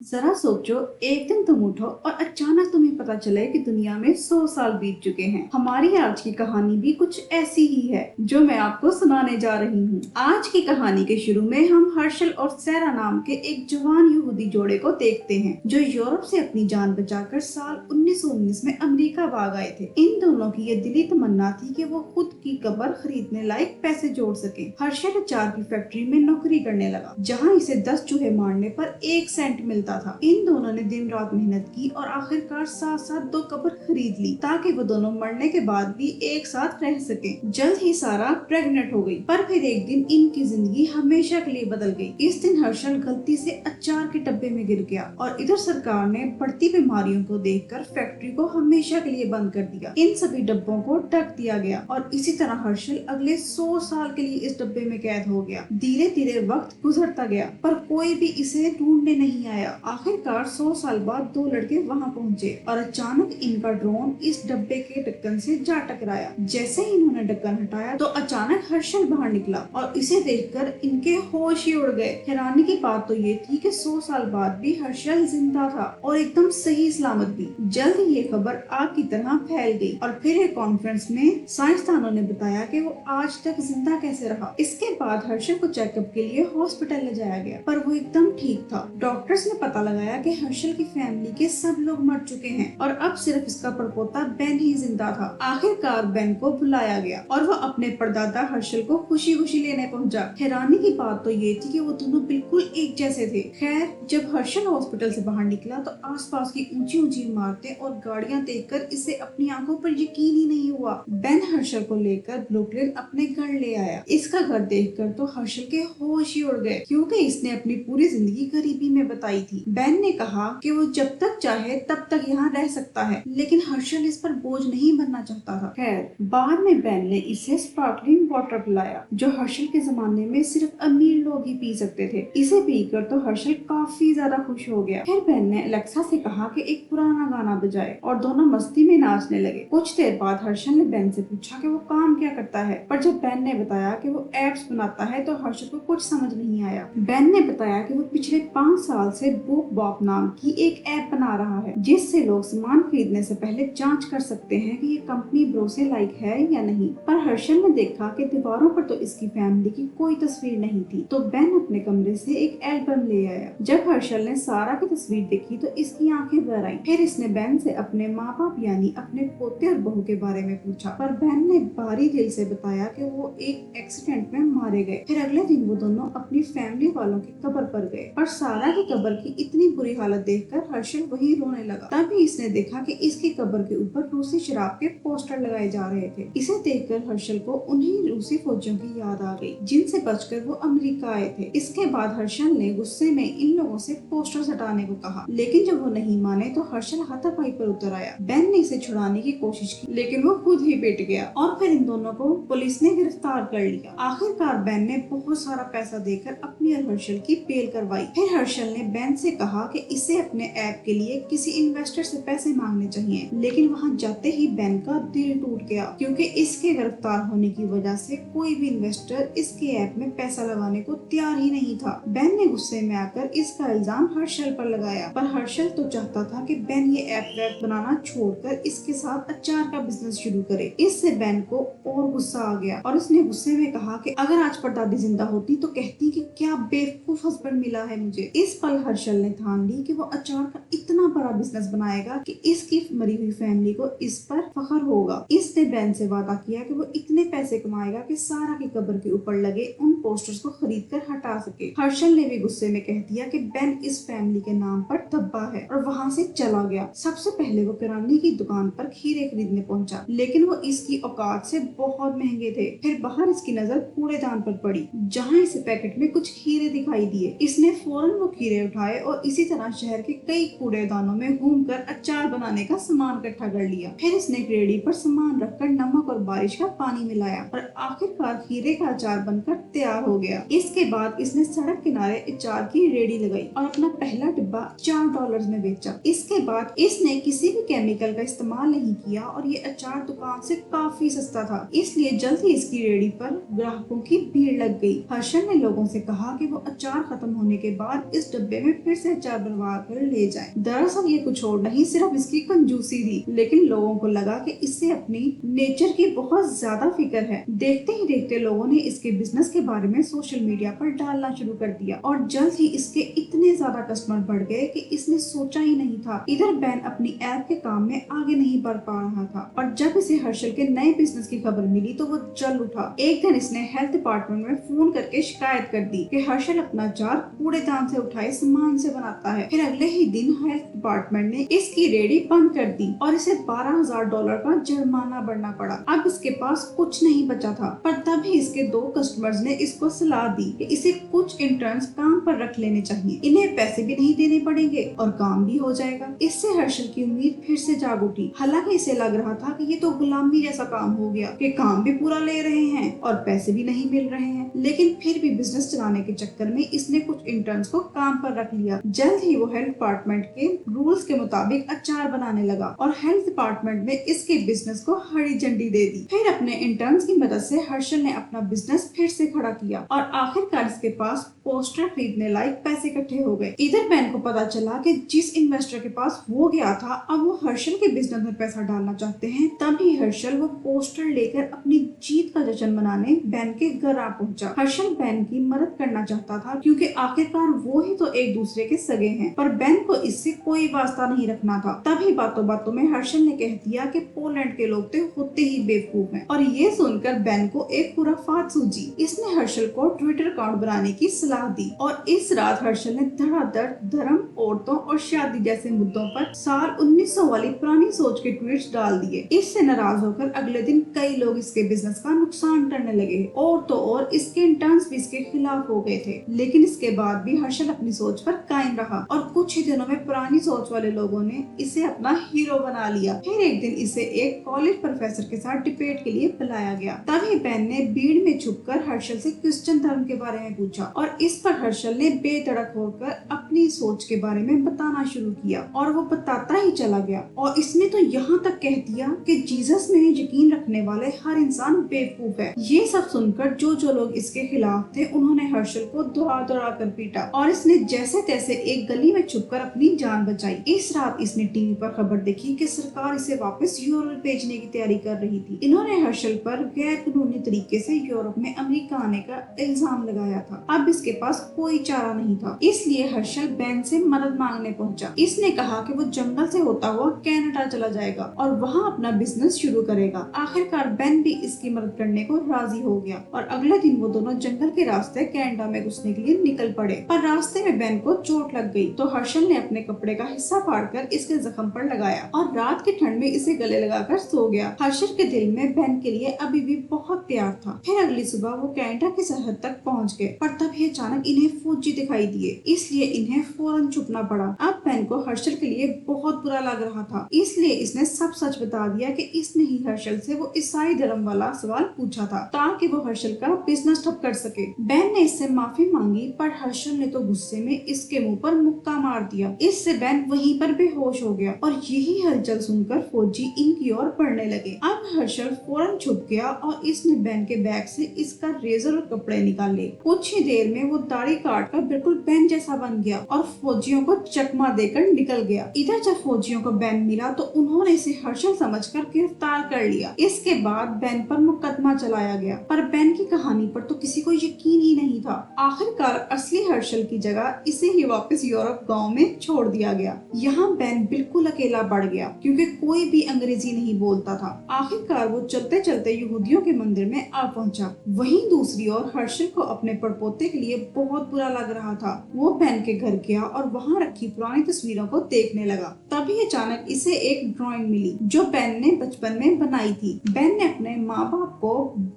जरा सोचो, एक दिन तुम उठो और अचानक तुम्हें पता चले कि दुनिया में 100 साल बीत चुके हैं। हमारी आज की कहानी भी कुछ ऐसी ही है जो मैं आपको सुनाने जा रही हूँ। आज की कहानी के शुरू में हम हर्षल और सैरा नाम के एक जवान यहूदी जोड़े को देखते हैं जो यूरोप से अपनी जान बचाकर साल 1919 में अमेरिका भाग आए थे। इन दोनों की ये दिली तमन्ना थी कि वो खुद की कब्र खरीदने लायक पैसे जोड़ सके। हर्षल अचार की फैक्ट्री में नौकरी करने लगा जहाँ इसे 10 चूहे मारने पर 1 सेंट मिलता था। इन दोनों ने दिन रात मेहनत की और आखिरकार साथ साथ 2 कब्र खरीद ली ताकि वो दोनों मरने के बाद भी एक साथ रह सके। जल्द ही सारा प्रेग्नेंट हो गई, पर फिर एक दिन इनकी जिंदगी हमेशा के लिए बदल गई। इस दिन हर्षल गलती से अचार के डब्बे में गिर गया और इधर सरकार ने बढ़ती बीमारियों को देखकर फैक्ट्री को हमेशा के लिए बंद कर दिया। इन सभी डब्बों को ढक दिया गया और इसी तरह हर्षल अगले 100 साल के लिए इस डब्बे में कैद हो गया। धीरे धीरे वक्त गुजरता गया पर कोई भी इसे ढूंढने नहीं आया। आखिरकार 100 साल बाद 2 लड़के वहां पहुंचे और अचानक इनका ड्रोन इस डब्बे के ढक्कन से जा टकराया। जैसे ही इन्होंने ढक्कन हटाया तो अचानक हर्षल बाहर निकला और इसे देखकर इनके होश ही उड़ गए। हैरानी की बात तो ये थी कि 100 साल बाद भी हर्षल जिंदा था और एकदम सही सलामत भी। जल्द ही ये खबर आग की तरह फैल गई और फिर एक कॉन्फ्रेंस में साइंसदानों ने बताया कि वो आज तक जिंदा कैसे रहा। इसके बाद हर्षल को चेकअप के लिए हॉस्पिटल ले जाया गया पर वो एकदम ठीक था। डॉक्टर्स ने पता लगाया कि हर्षल की फैमिली के सब लोग मर चुके हैं और अब सिर्फ इसका परपोता बेन ही जिंदा था। आखिरकार बेन को बुलाया गया और वो अपने परदादा हर्षल को खुशी खुशी लेने पहुंचा। हैरानी की बात तो ये थी कि वो दोनों बिल्कुल एक जैसे थे। खैर, जब हर्षल हॉस्पिटल से बाहर निकला तो आसपास की ऊंची ऊंची इमारतें और गाड़ियां देखकर इसे अपनी आंखों पर यकीन ही नहीं हुआ। बेन हर्षल को लेकर ब्रुकलिन अपने घर ले आया। इसका घर देखकर तो हर्षल के होश ही उड़ गए क्योंकि इसने अपनी पूरी जिंदगी गरीबी में बताई थी। बेन ने कहा कि वो जब तक चाहे तब तक यहाँ रह सकता है, लेकिन हर्षल इस पर बोझ नहीं बनना चाहता था। खैर, बाद में बेन ने इसे स्पार्कलिंग वाटर पिलाया जो हर्षल के जमाने में सिर्फ अमीर लोग ही पी सकते थे। इसे पीकर तो हर्षल काफी ज्यादा खुश हो गया। फिर बेन ने अलेक्सा से कहा कि एक पुराना गाना बजाए और दोनों मस्ती में नाचने लगे। कुछ देर बाद हर्षल ने बेन से पूछा कि वो काम क्या करता है, पर जब बेन ने बताया कि वो एप्स बनाता है तो हर्षल को कुछ समझ नहीं आया। बेन ने बताया कि वो पिछले 5 साल से बुक बॉप नाम की एक ऐप बना रहा है जिससे लोग सामान खरीदने से पहले जांच कर सकते हैं कि ये कंपनी भरोसे लायक है या नहीं। पर हर्षल ने देखा कि दीवारों पर तो इसकी फैमिली की कोई तस्वीर नहीं थी, तो बेन अपने कमरे से एक एल्बम ले आया। जब हर्षल ने सारा की तस्वीर देखी तो इसकी आंखें भर आईं। फिर इसने बेन से अपने माँ बाप यानी अपने पोते और बहू के बारे में पूछा, पर बेन ने भारी दिल से बताया कि वो एक एक्सीडेंट में मारे गए। फिर अगले दिन वो दोनों अपनी फैमिली वालों की कब्र पर गए और सारा की कब्र की इतनी बुरी हालत देखकर हर्षल वही रोने लगा। तभी इसने देखा कि इसकी कब्र के ऊपर रूसी शराब के पोस्टर लगाए जा रहे थे। इसे देखकर हर्षल को उन्हीं रूसी फौजियों की याद आ गई जिनसे बचकर वो अमेरिका आए थे। इसके बाद हर्षल ने गुस्से में इन लोगों से पोस्टर हटाने को कहा, लेकिन जब वो नहीं माने तो हर्षल हाथापाई पर उतर आया। बेन ने इसे छुड़ाने की कोशिश की लेकिन वो खुद ही पिट गया और फिर इन दोनों को पुलिस ने गिरफ्तार कर लिया। आखिरकार बेन ने बहुत सारा पैसा देकर अपनी और हर्षल की बेल करवाई। फिर हर्षल ने बेन से कहा कि इसे अपने ऐप के लिए किसी इन्वेस्टर से पैसे मांगने चाहिए, लेकिन वहां जाते ही बेन का दिल टूट गया क्योंकि इसके गिरफ्तार होने की वजह से कोई भी इन्वेस्टर इसके ऐप में पैसा लगाने को तैयार ही नहीं था। बेन ने गुस्से में आकर इसका इल्जाम हर्षल पर लगाया, पर हर्षल तो चाहता था कि बेन ये ऐप वैप बनाना छोड़कर इसके साथ अचार का बिजनेस शुरू करे। इससे बेन को और गुस्सा आ गया और इसने गुस्से में कहा कि अगर आज परदादी जिंदा होती तो कहती कि क्या बेवकूफ हस्बैंड मिला है मुझे। इस पल हर्षल ने ठान ली कि वो अचार का इतना बड़ा बिजनेस बनाएगा कि इसकी मरी हुई फैमिली को इस पर फख्र होगा। इसने बेन से वादा किया कि वो इतने पैसे कमाएगा कि सारा की कब्र के ऊपर लगे उन पोस्टर्स को खरीद कर हटा सके। हर्षल ने भी गुस्से में कह दिया कि बेन इस फैमिली के नाम पर धब्बा है और वहाँ से चला गया। सबसे पहले वो किराने की दुकान पर खीरे खरीदने पहुंचा, लेकिन वो इसकी औकात से बहुत महंगे थे। फिर बाहर इसकी नजर कूड़ेदान पर पड़ी जहाँ इसे पैकेट में कुछ खीरे दिखाई दिए। इसने फौरन वो खीरे उठाए और इसी तरह शहर के कई कूड़ेदानों में घूमकर अचार बनाने का सामान इकट्ठा कर लिया। फिर इसने एक रेडी पर सामान रखकर नमक और बारिश का पानी मिलाया और आखिरकार खीरे का अचार बनकर तैयार हो गया। इसके बाद इसने सड़क किनारे अचार की रेडी लगाई और अपना पहला डिब्बा $4 में बेचा। इसके बाद इसने किसी भी केमिकल का इस्तेमाल नहीं किया और ये अचार दुकान से काफी सस्ता था, इसलिए जल्द ही इसकी रेडी पर ग्राहकों की भीड़ लग गई। हर्षल ने लोगों से कहा कि वो अचार खत्म होने के बाद इस डब्बे में फिर से अचार बनवा कर ले जाएं। दरअसल ये कुछ और नहीं, सिर्फ इसकी कंजूसी थी, लेकिन लोगों को लगा कि इससे अपनी नेचर की बहुत ज्यादा फिक्र है। देखते ही देखते लोगों ने इसके बिजनेस के बारे में सोशल मीडिया पर डालना शुरू कर दिया और जल्द ही इसके इतने ज्यादा कस्टमर बढ़ गए कि इसने सोचा ही नहीं था। इधर बैन अपनी ऐप के काम में आगे नहीं बढ़ पा रहा था और जब इसे हर्षल के नए बिजनेस की खबर मिली तो वो जल उठा। एक दिन इसने हेल्थ डिपार्टमेंट में फोन करके शिकायत कर दी कि हर्षल अपना अचार कूड़ेदान से उठाए सामान से बनाता है। फिर अगले ही दिन हेल्थ डिपार्टमेंट ने इसकी रेडी बंद कर दी और इसे $12,000 का जुर्माना भरना पड़ा। अब इसके पास कुछ नहीं बचा था, पर तभी इसके 2 कस्टमर्स ने इसको सलाह दी कि इसे कुछ इंटर्न्स काम पर रख लेने चाहिए, इन्हें पैसे भी नहीं देने पड़ेंगे और काम भी हो जाएगा। इससे हर्षल की उम्मीद फिर से जाग उठी। हालांकि इसे लग रहा था कि ये तो गुलामी जैसा काम हो गया कि काम भी पूरा ले रहे हैं और पैसे भी नहीं मिल रहे हैं, लेकिन फिर भी बिजनेस चलाने के चक्कर में इसने कुछ इंटर्न्स को काम पर रख लिया। जल्द ही वो हेल्थ डिपार्टमेंट के रूल्स के मुताबिक अचार बनाने लगा और हेल्थ डिपार्टमेंट ने इसके बिजनेस को हरी झंडी दे दी। फिर अपने इंटर्न्स की मदद से हर्षल ने अपना बिजनेस फिर से खड़ा किया और आखिरकार इसके पास पोस्टर खरीदने लायक पैसे इकट्ठे हो गए। इधर बैन को पता चला कि जिस इन्वेस्टर के पास वो गया था अब वो हर्षल के बिजनेस में पैसा डालना चाहते हैं। तभी हर्षल वो पोस्टर लेकर अपनी जीत का जश्न मनाने बैन के घर आ पहुंचा। हर्षल बैन की मदद करना चाहता था क्योंकि आखिरकार वो ही तो एक दूसरे के सगे हैं, पर बैन को इससे कोई वास्ता नहीं रखना था। तभी बातों बातों में हर्षल ने कह दिया कि पोलैंड के लोग तो होते ही बेवकूफ हैं और ये सुनकर बैन को एक खुराफात सूझी। इसने हर्षल को ट्विटर अकाउंट बनाने की सलाह दी और इस रात हर्षल ने धड़ाधड़ धर्म, औरतों और शादी जैसे मुद्दों पर साल 1900 वाली पुरानी सोच के ट्वीट्स डाल दिए। इससे नाराज होकर अगले दिन कई लोग इसके बिजनेस का नुकसान करने लगे और तो और इसके इंटर्न्स भी इसके खिलाफ हो गए थे, लेकिन इसके बाद भी हर्षल अपनी सोच पर कायम रहा और कुछ ही दिनों में पुरानी सोच वाले लोगों ने इसे अपना हीरो बना लिया। फिर एक दिन इसे एक कॉलेज प्रोफेसर के साथ डिबेट के लिए बुलाया गया। तभी बैन ने भीड़ में छुपकर हर्षल से क्रिश्चियन धर्म के बारे में पूछा और इस पर हर्षल ने बेधड़क होकर अपनी सोच के बारे में बताना शुरू किया और वो बताता ही चला गया और इसने तो यहाँ तक कह दिया कि जीसस में यकीन रखने वाले हर इंसान बेवकूफ है। ये सब सुनकर जो लोग इसके खिलाफ थे उन्होंने हर्षल को दौड़ा कर पीटा और इसने जैसे तैसे एक गली में छुपकर अपनी जान बचाई। इस रात इसने टीवी पर खबर देखी कि सरकार इसे वापस यूरोप भेजने की तैयारी कर रही थी। इन्होंने हर्षल पर गैर कानूनी तरीके से यूरोप में अमेरिका आने का इल्जाम लगाया था। अब इसके पास कोई चारा नहीं था, इसलिए हर्षल बैन से मदद मांगने पहुंचा। इसने कहा कि वो जंगल से होता हुआ कनाडा चला जाएगा और वहां अपना बिजनेस शुरू करेगा। आखिरकार बैन भी इसकी मदद करने को राजी हो गया और अगले दिन वो दोनों जंगल के रास्ते कनाडा में घुसने के लिए निकल पड़े, पर रास्ते में बैन को चोट लग गई तो हर्षल ने अपने कपड़े का हिस्सा फाड़कर इसके जख्म पर लगाया और रात की ठंड में इसे गले लगाकर सो गया। हर्षल के दिल में बैन के लिए अभी भी बहुत प्यार था। फिर अगली सुबह वो कनाडा की सरहद तक पहुंच गए, पर तभी अचानक इन्हें फौजी दिखाई दिए, इसलिए इन्हें फौरन छुपना पड़ा। अब बैन को हर्षल के लिए बहुत बुरा लग रहा था, इसलिए इसने सब सच बता दिया कि इसने ही हर्षल से वो ईसाई धर्म वाला सवाल पूछा था ताकि वो हर्षल का बिजनेस ठप कर सके। बैन ने इससे माफी मांगी, पर हर्षल ने तो गुस्से में इसके मुंह पर मुक्का मार दिया। इससे बैन वहीं पर बेहोश हो गया और यही हलचल सुनकर फौजी इनकी ओर बढ़ने लगे। अब हर्षल फौरन छुप गया और इसने बैन के बैग से इसका रेजर और कपड़े निकाले। कुछ ही देर में वो दाढ़ी काट कर बिल्कुल बैन जैसा बन गया और फौजियों को चकमा देकर निकल गया। इधर जब फौजियों को बैन मिला तो उन्होंने इसे हर्षल समझकर गिरफ्तार कर लिया। इसके बाद बैन पर मुकदमा चलाया गया, पर बैन की कहानी पर तो किसी को यकीन ही नहीं था। आखिरकार असली हर्षल की जगह इसे ही वापस यूरोप गांव में छोड़ दिया गया। यहाँ बैन बिल्कुल अकेला पड़ गया क्योंकि कोई भी अंग्रेजी नहीं बोलता था। आखिरकार वो चलते चलते यहूदियों के मंदिर में आ पहुंचा। वहीं दूसरी ओर हर्षल को अपने पड़पोते के लिए बहुत बुरा लग रहा था। वो बैन के घर गया और वहाँ रखी पुरानी तस्वीरों को देखने लगा। तभी अचानक इसे एक ड्राइंग मिली जो बैन ने बचपन में बनाई थी। बैन ने अपने माँ बाप को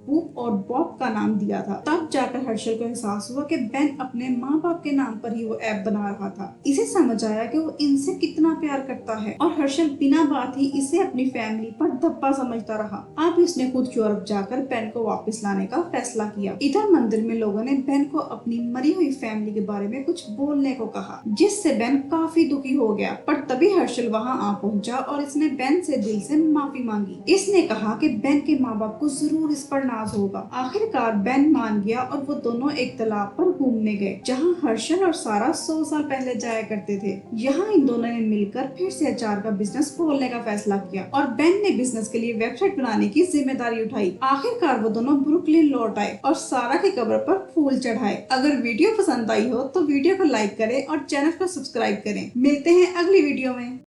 बूप और बॉब का नाम दिया था। तब जाकर हर्षल को एहसास हुआ कि बैन अपने माँ बाप के नाम पर ही वो ऐप बना रहा था। इसे समझ आया कि वो इनसे कितना प्यार करता है और हर्षल बिना बात ही इसे अपनी फैमिली पर धब्बा समझता रहा। अब इसने खुद यूरोप जाकर बैन को वापस लाने का फैसला किया। इधर मंदिर में लोगों ने बैन को अपनी मरी हुई फैमिली के बारे में कुछ बोलने को कहा, जिससे बैन काफी काफी दुखी हो गया, पर तभी हर्षल वहाँ आ पहुँचा और इसने बेन से दिल से माफी मांगी। इसने कहा कि बेन के माँ बाप को जरूर इस पर नाज होगा। आखिरकार बेन मान गया और वो दोनों एक तालाब पर घूमने गए, जहाँ हर्षल और सारा 100 साल पहले जाया करते थे। यहाँ इन दोनों ने मिलकर फिर से अचार का बिजनेस खोलने का फैसला किया और बेन ने बिजनेस के लिए वेबसाइट बनाने की जिम्मेदारी उठाई। आखिरकार वो दोनों ब्रुकलिन लौट आए और सारा की कब्र पर फूल चढ़ाए। अगर वीडियो पसंद आई हो तो वीडियो को लाइक करें और चैनल को सब्सक्राइब करें। मिलते हैं अगली वीडियो में।